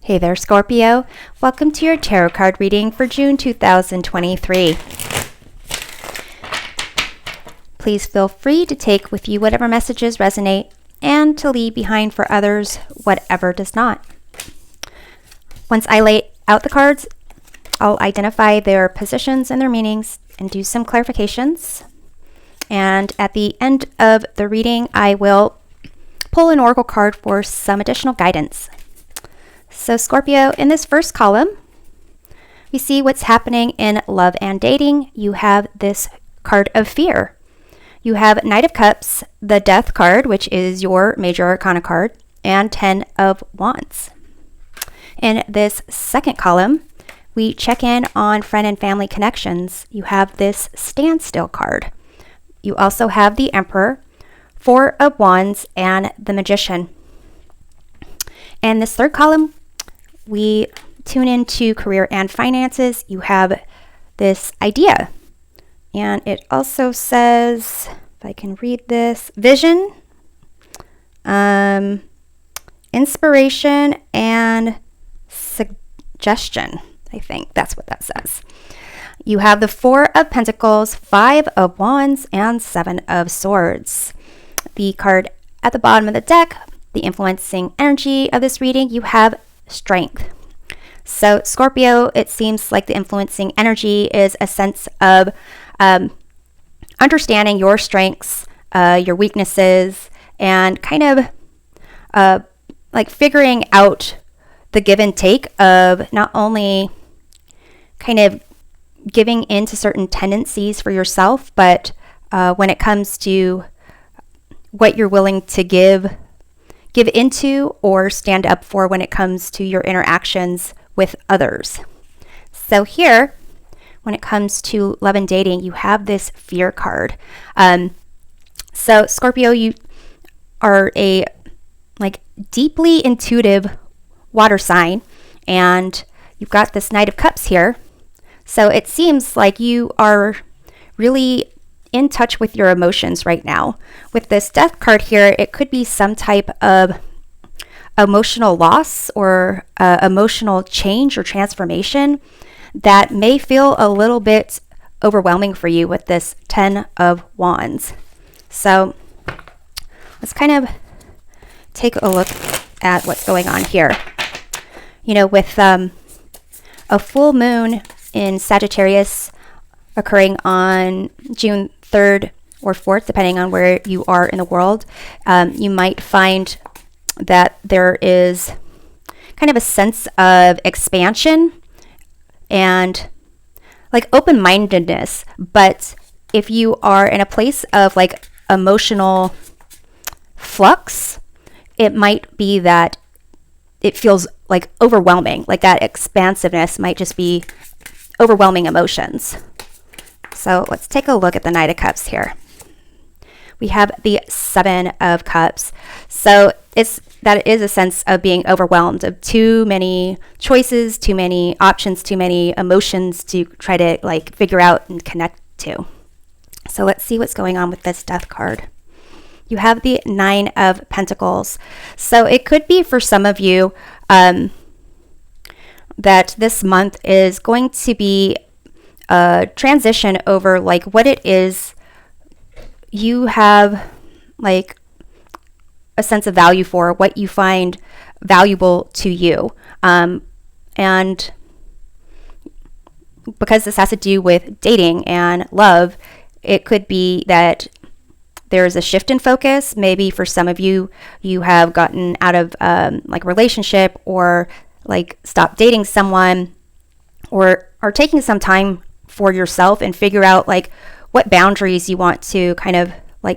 Hey there, Scorpio. Welcome to your tarot card reading for June 2023. Please feel free to take with you whatever messages resonate and to leave behind for others whatever does not. Once I lay out the cards, I'll identify their positions and their meanings and do some clarifications. And at the end of the reading, I will pull an oracle card for some additional guidance. So Scorpio, in this first column, we see what's happening in love and dating. You have this card of fear. You have Knight of Cups, the Death card, which is your major arcana card, and 10 of Wands. In this second column, we check in on friend and family connections. You have this Standstill card. You also have the Emperor, 4 of Wands, and the Magician. And this third column, we tune into career and finances. You have this idea. And it also says, if I can read this, vision, inspiration, and suggestion. I think that's what that says. You have the 4 of Pentacles, 5 of Wands, and 7 of Swords. The card at the bottom of the deck, the influencing energy of this reading, you have Strength. So Scorpio, it seems like the influencing energy is a sense of understanding your strengths, your weaknesses, and kind of like figuring out the give and take of not only kind of giving into certain tendencies for yourself, but when it comes to what you're willing to give into or stand up for when it comes to your interactions with others. So here, when it comes to love and dating, you have this fear card. So Scorpio, you are a deeply intuitive water sign, and you've got this Knight of Cups here. So it seems like you are really in touch with your emotions right now. With this Death card here, it could be some type of emotional loss or emotional change or transformation that may feel a little bit overwhelming for you with this 10 of Wands. So let's kind of take a look at what's going on here. You know, with a full moon in Sagittarius occurring on June 3rd or 4th, depending on where you are in the world, you might find that there is kind of a sense of expansion and open-mindedness. But if you are in a place of emotional flux, it might be that it feels overwhelming. That expansiveness might just be overwhelming emotions. So let's take a look at the Knight of Cups here. We have the 7 of Cups. So that is a sense of being overwhelmed, of too many choices, too many options, too many emotions to try to figure out and connect to. So let's see what's going on with this Death card. You have the 9 of Pentacles. So it could be for some of you that this month is going to be a transition over what it is you have a sense of value for, what you find valuable to you. And because this has to do with dating and love, it could be that there's a shift in focus. Maybe for some of you, you have gotten out of a relationship or stopped dating someone, or are taking some time for yourself and figure out what boundaries you want to kind of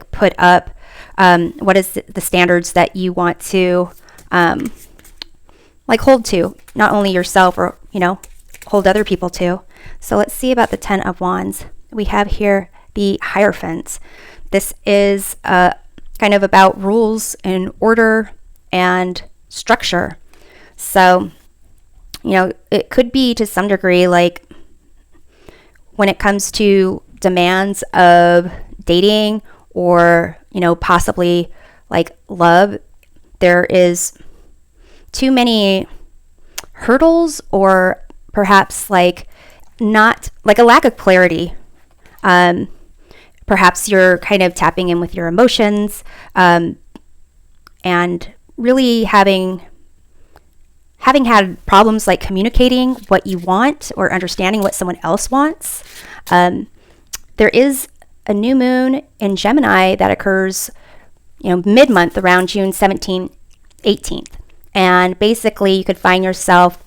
put up. What is the standards that you want to hold to, not only yourself or hold other people to. So let's see about the 10 of Wands. We have here the Hierophant. This is kind of about rules and order and structure. So it could be to some degree when it comes to demands of dating or possibly love, there is too many hurdles, or perhaps like not like a lack of clarity. Perhaps you're kind of tapping in with your emotions, and really having had problems like communicating what you want or understanding what someone else wants. There is a new moon in Gemini that occurs, mid-month around June 17th, 18th. And basically you could find yourself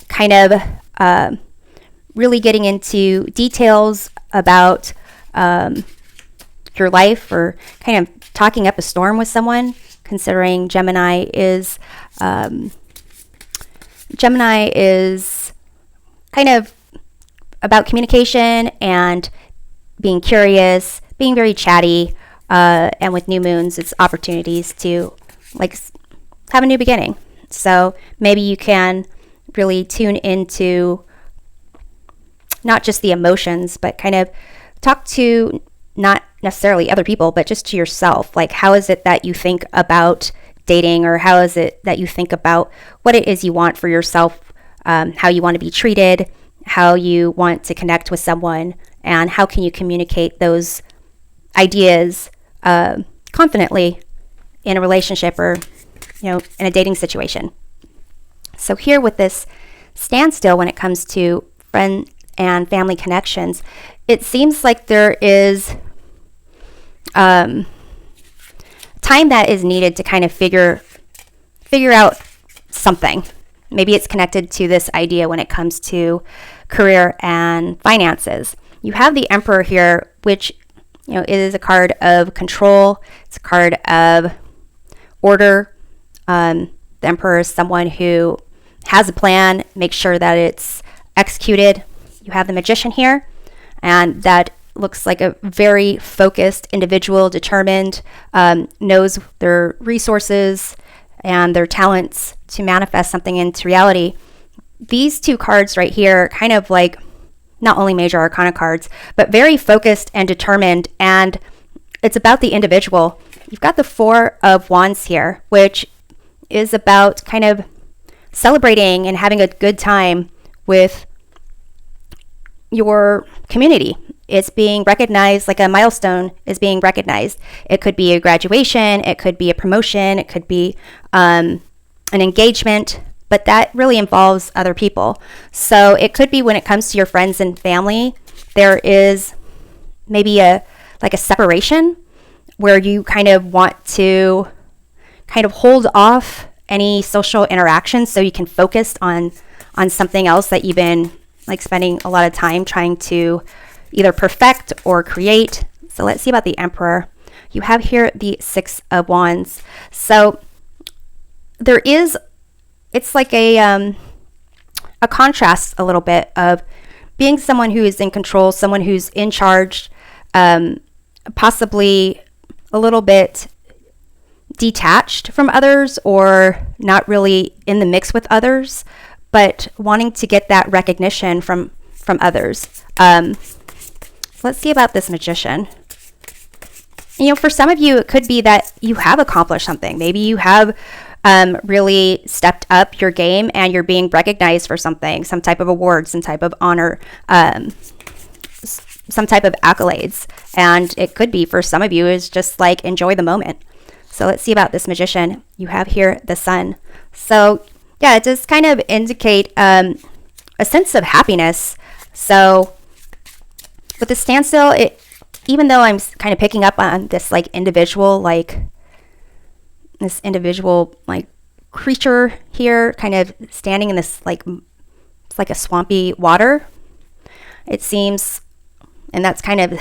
kind of really getting into details about your life, or kind of talking up a storm with someone, considering Gemini is kind of about communication and being curious, being very chatty, and with new moons, it's opportunities to like have a new beginning. So maybe you can really tune into not just the emotions, but kind of talk to not necessarily other people, but just to yourself. Like, how is it that you think about dating, or how is it that you think about what it is you want for yourself, how you want to be treated, how you want to connect with someone, and how can you communicate those ideas confidently in a relationship, or in a dating situation. So here with this standstill, when it comes to friend and family connections, it seems like there is time that is needed to kind of figure out something. Maybe it's connected to this idea when it comes to career and finances. You have the Emperor here, which is a card of control. It's a card of order. The Emperor is someone who has a plan, makes sure that it's executed. You have the Magician here, and that looks like a very focused individual, determined, knows their resources and their talents to manifest something into reality. These two cards right here, kind of like not only major arcana cards, but very focused and determined, and it's about the individual. You've got the Four of Wands here, which is about kind of celebrating and having a good time with your community. It's being recognized, like a milestone is being recognized. It could be a graduation, it could be a promotion, it could be an engagement, but that really involves other people. So it could be when it comes to your friends and family, there is maybe a separation where you kind of want to kind of hold off any social interactions so you can focus on something else that you've been like spending a lot of time trying to either perfect or create. So let's see about the Emperor. You have here the Six of Wands. So there is, it's like a contrast a little bit of being someone who is in control, someone who's in charge, possibly a little bit detached from others, or not really in the mix with others, but wanting to get that recognition from others. Let's see about this Magician. For some of you, it could be that you have accomplished something. Maybe you have really stepped up your game and you're being recognized for something, some type of award, some type of honor, some type of accolades. And it could be for some of you is just like enjoy the moment. So let's see about this Magician. You have here the Sun. So yeah, it does kind of indicate a sense of happiness. So with the standstill, even though I'm kind of picking up on this individual creature here, kind of standing in this it's like a swampy water, it seems, and that's kind of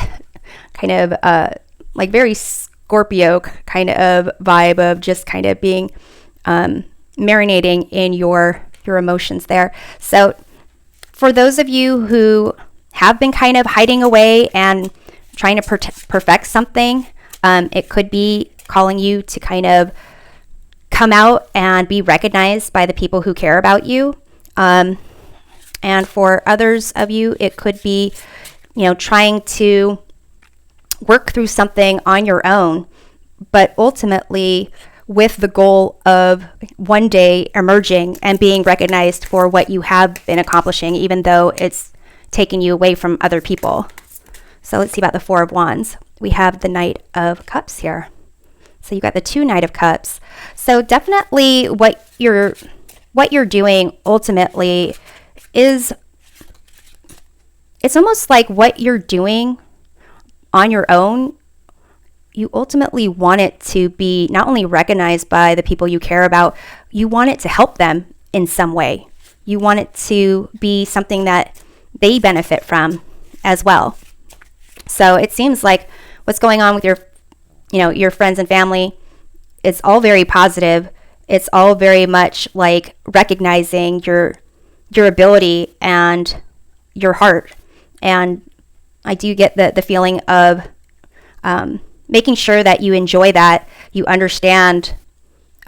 very Scorpio kind of vibe of just kind of being marinating in your emotions there. So for those of you who have been kind of hiding away and trying to perfect something, it could be calling you to kind of come out and be recognized by the people who care about you. And for others of you, it could be, trying to work through something on your own, but ultimately with the goal of one day emerging and being recognized for what you have been accomplishing, even though it's taking you away from other people. So let's see about the Four of Wands. We have the Knight of Cups here. So you got the 2 Knight of Cups. So definitely what you're doing ultimately is, it's almost like what you're doing on your own, you ultimately want it to be not only recognized by the people you care about, you want it to help them in some way. You want it to be something that they benefit from as well. So it seems like what's going on with your friends and family, it's all very positive. It's all very much like recognizing your ability and your heart. And I do get the feeling of making sure that you enjoy that, you understand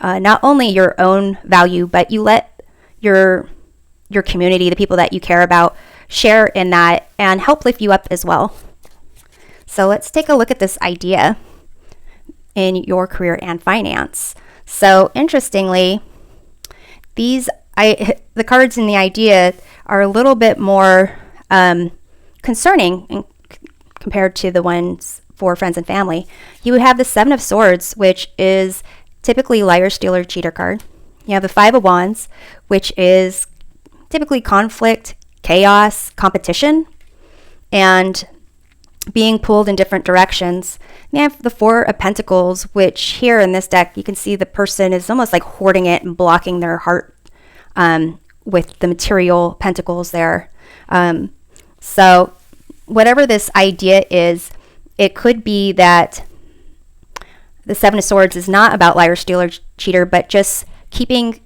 not only your own value, but you let your community, the people that you care about, share in that and help lift you up as well. So let's take a look at this idea in your career and finance. So interestingly, the cards in the idea are a little bit more concerning compared to the ones for friends and family. You would have the Seven of Swords, which is typically liar, stealer, cheater card. You have the Five of Wands, which is typically conflict, chaos, competition, and being pulled in different directions. And you have the Four of Pentacles, which here in this deck, you can see the person is almost like hoarding it and blocking their heart with the material pentacles there. So whatever this idea is, it could be that the Seven of Swords is not about liar, stealer, cheater, but just keeping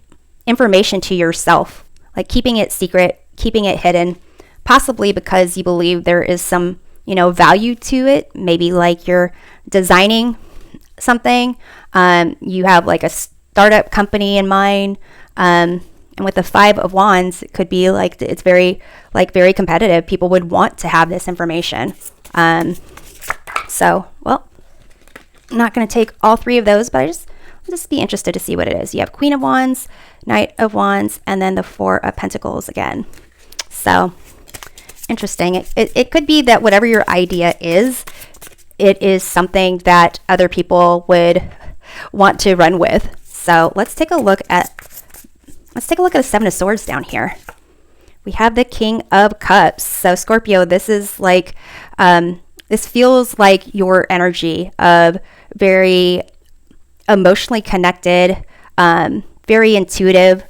information to yourself, like keeping it secret, keeping it hidden, possibly because you believe there is some, value to it. Maybe like you're designing something, you have like a startup company in mind, and with the Five of Wands, it could be like it's very competitive. People would want to have this information. So, well, I'm not going to take all 3 of those, but I'll just be interested to see what it is. You have Queen of Wands, Knight of Wands, and then the Four of Pentacles again. So, interesting. It could be that whatever your idea is, it is something that other people would want to run with. So, let's take a look at the Seven of Swords down here. We have the King of Cups. So, Scorpio, this is like this feels like your energy of very emotionally connected, very intuitive,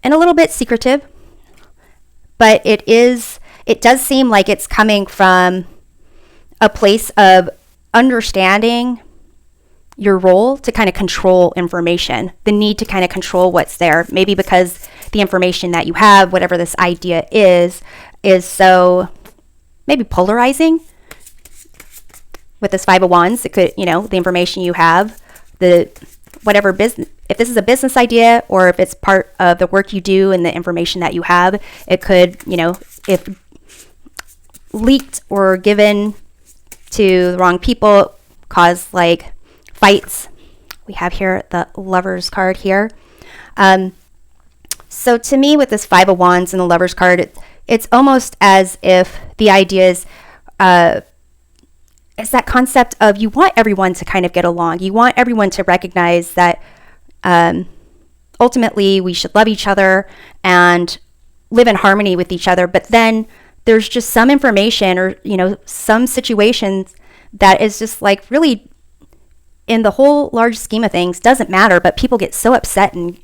and a little bit secretive. But it does seem like it's coming from a place of understanding your role to kind of control information, the need to kind of control what's there. Maybe because the information that you have, whatever this idea is so maybe polarizing. With this Five of Wands, it could, the information you have, whatever business, if this is a business idea or if it's part of the work you do and the information that you have, it could, if leaked or given to the wrong people, cause like fights. We have here the Lovers card here. So to me, with this Five of Wands and the Lovers card, it's almost as if the idea is that concept of you want everyone to kind of get along. You want everyone to recognize that ultimately we should love each other and live in harmony with each other. But then there's just some information or, some situations that is just like really in the whole large scheme of things doesn't matter, but people get so upset and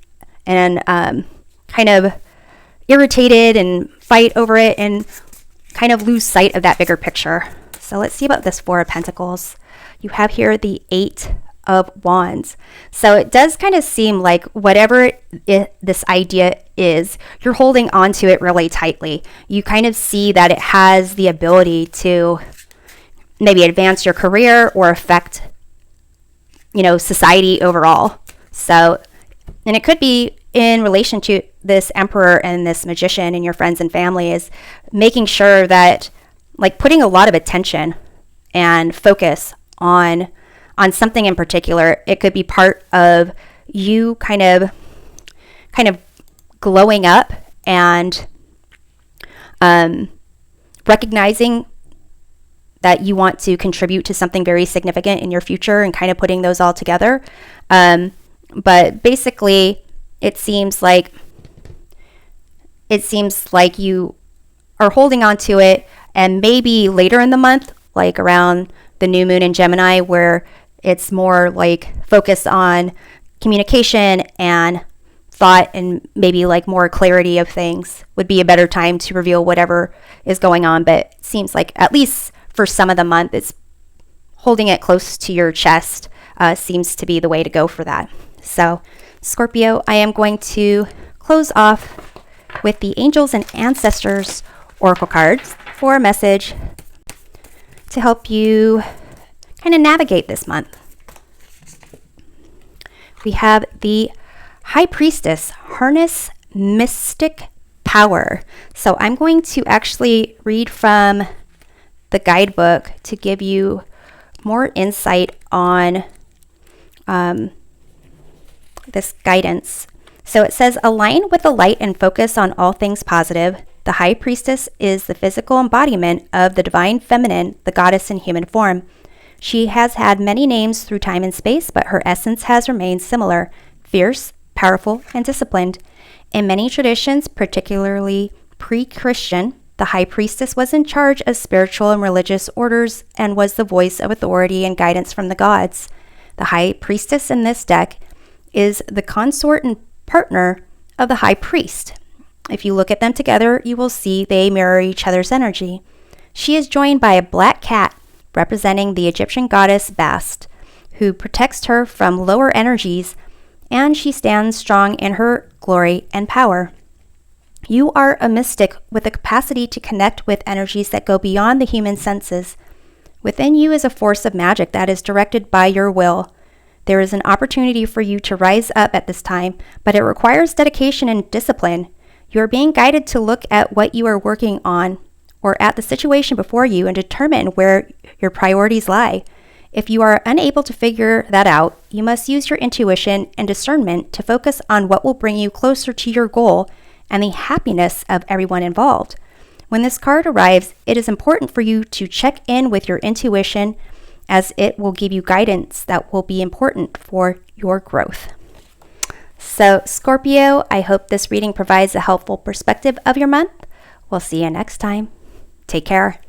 kind of irritated and fight over it and kind of lose sight of that bigger picture. So let's see about this Four of Pentacles. You have here the Eight of Wands. So it does kind of seem like whatever this idea is, you're holding on to it really tightly. You kind of see that it has the ability to maybe advance your career or affect, society overall. So, and it could be in relation to this Emperor and this Magician and your friends and family, is making sure that, like, putting a lot of attention and focus on something in particular. It could be part of you kind of glowing up and recognizing that you want to contribute to something very significant in your future and kind of putting those all together. But basically, it seems like you are holding on to it, and maybe later in the month, like around the new moon in Gemini, where it's more like focused on communication and thought and maybe like more clarity of things, would be a better time to reveal whatever is going on. But it seems like at least for some of the month, it's holding it close to your chest seems to be the way to go for that. So Scorpio, I am going to close off with the Angels and Ancestors Oracle cards for a message to help you kind of navigate this month. We have the High Priestess, harness mystic power. So I'm going to actually read from the guidebook to give you more insight on this guidance. So it says, align with the light and focus on all things positive. The High Priestess is the physical embodiment of the divine feminine, the goddess in human form. She has had many names through time and space, but her essence has remained similar: fierce, powerful, and disciplined. In many traditions, particularly pre-Christian, the High Priestess was in charge of spiritual and religious orders and was the voice of authority and guidance from the gods. The High Priestess in this deck is the consort and partner of the High Priest. If you look at them together, you will see they mirror each other's energy. She is joined by a black cat representing the Egyptian goddess Bast, who protects her from lower energies, and she stands strong in her glory and power. You are a mystic with the capacity to connect with energies that go beyond the human senses. Within you is a force of magic that is directed by your will. There is an opportunity for you to rise up at this time, but it requires dedication and discipline. You are being guided to look at what you are working on or at the situation before you and determine where your priorities lie. If you are unable to figure that out, you must use your intuition and discernment to focus on what will bring you closer to your goal and the happiness of everyone involved. When this card arrives, it is important for you to check in with your intuition, as it will give you guidance that will be important for your growth. So Scorpio, I hope this reading provides a helpful perspective of your month. We'll see you next time. Take care.